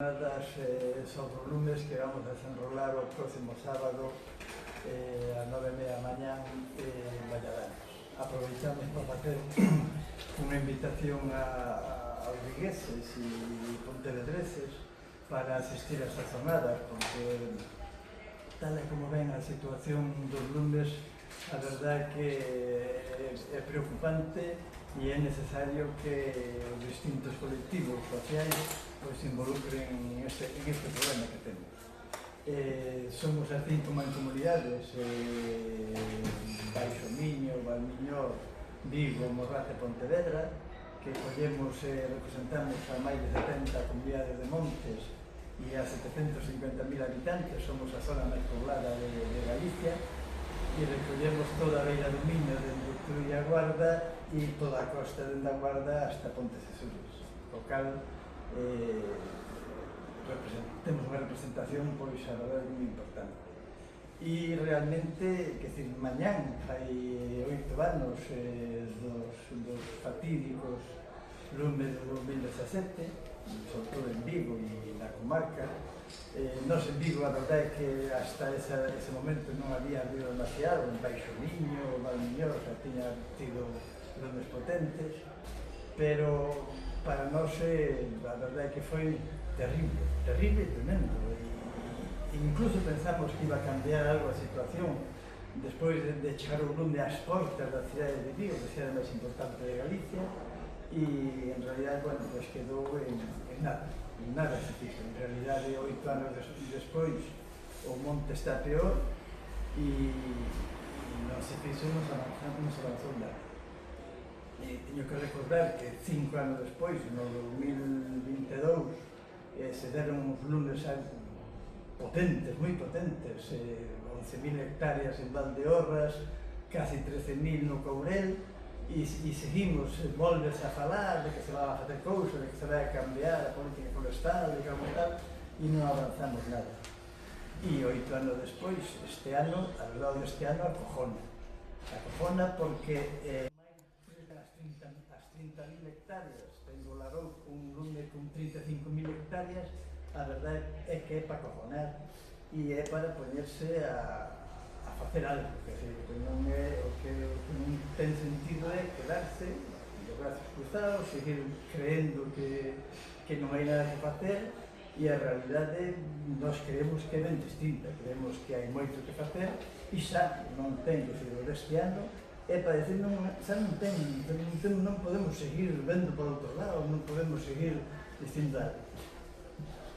Jornadas sobre os lumes que vamos a desenrolar o próximo sábado a 9:30 da mañá en Valladán. Aproveitamos para facer unha invitación aos vigueses e pontevedreses para asistir a estas jornadas, porque tal e como ven a situación dos lumes, a verdade é que é preocupante e é necesario que os distintos colectivos sociais se involucren en este problema que temos. Somos as 5 mancomunidades, Baixo Miño, Valmiñor, Vigo, Morrazo e Pontevedra, que collemos e representamos a máis de 70 comunidades de montes e a 750.000 habitantes. Somos a zona máis poblada de Galicia e recollemos toda a beira do Miño dende Tui a Guarda e toda a costa dende a Guarda hasta Pontes e Sures, o cal temos unha representación pois a verdade moi importante. E realmente, que decir, mañán hai 8 anos dos fatídicos lumes do 2017, sobre todo en Vigo e na comarca. Nos en Vigo a verdade é que hasta ese momento non había habido demasiado, en Baixo Miño, Valmiñor, xa tiña tido lumes potentes, pero para nós a verdade é que foi terrible, terrible e tremendo. E incluso pensamos que iba a cambiar algo a situación despois de chegar o lume ás portas da cidade de Vigo, que era a máis importante de Galicia, e en realidad, bueno, pues quedou en nada se fixo. En realidad, 8 anos despois, o monte está peor e non se fixo, non se avanzou nada. Teño que recordar que 5 anos despois, no 2022, se deron uns lumes potentes, moi potentes, 11.000 hectáreas en Valdeorras, casi 13.000 no Courel, e seguimos, volves a falar de que se va a facer cousas, de que se vai a cambiar a política forestal, de que tal, e non avanzamos nada. E 8 anos despois, este ano, a verdade deste ano, acojona porque as 30.000 hectáreas, tengo Larou un lume con 35.000 hectáreas, a verdade é que é para acojonar e é para poñerse a facer algo, que non é o que non ten sentido é quedarse de brazos cruzados, seguir creendo que non hai nada que facer, e a realidade nós creemos que é ben distinta, creemos que hai moito que facer e xa non ten que ser deste ano. É para decir, xa non podemos seguir vendo por outro lado, non podemos seguir dicindo algo.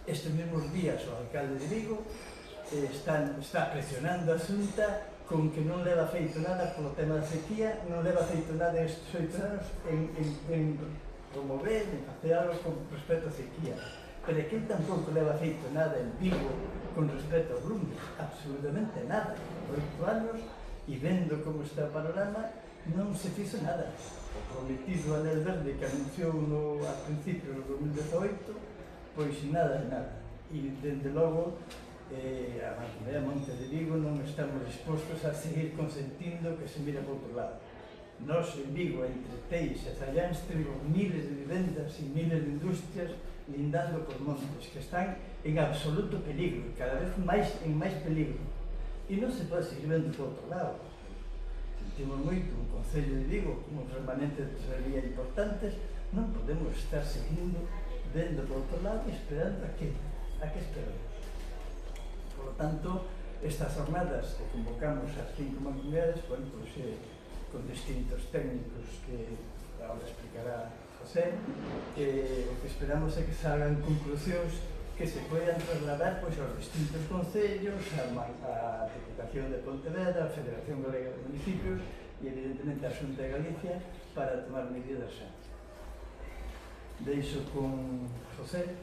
Estes mesmos días o alcalde de Vigo está presionando a Xunta con que non leva feito nada polo tema da sequía, non leva feito nada estes 8 anos en promover, en facer algo con respecto á sequía. Pero é que ele tampouco leva feito nada en Vigo con respecto aos lumes, absolutamente nada. 8 anos, e vendo como está o panorama, non se fixo nada. O prometido anel verde que anunciou a principios do 2018, pois nada de nada. E, dende logo, a Mancomunidade Monte de Vigo non estamos dispostos a seguir consentindo que se mira por outro lado. Nos, en Vigo, entre Teis e Zalláns, temos miles de vivendas e miles de industrias lindando por montes, que están en absoluto peligro, cada vez en máis peligro. E non se pode seguir vendo por outro lado. Sentimos moito, un Concello de Vigo, uns remanentes de tesorería importantes, non podemos estar seguindo vendo por outro lado e esperando a que esperamos. Por lo tanto, estas jornadas que convocamos as 5 mancomunidades, con distintos técnicos que ahora explicará José, o que esperamos é que salgan conclusións que se poidan trasladar aos distintos concellos, a Diputación de Pontevedra, a Federación Galega de Municipios e, evidentemente, a Xunta de Galicia para tomar medidas xa. Deixo con José.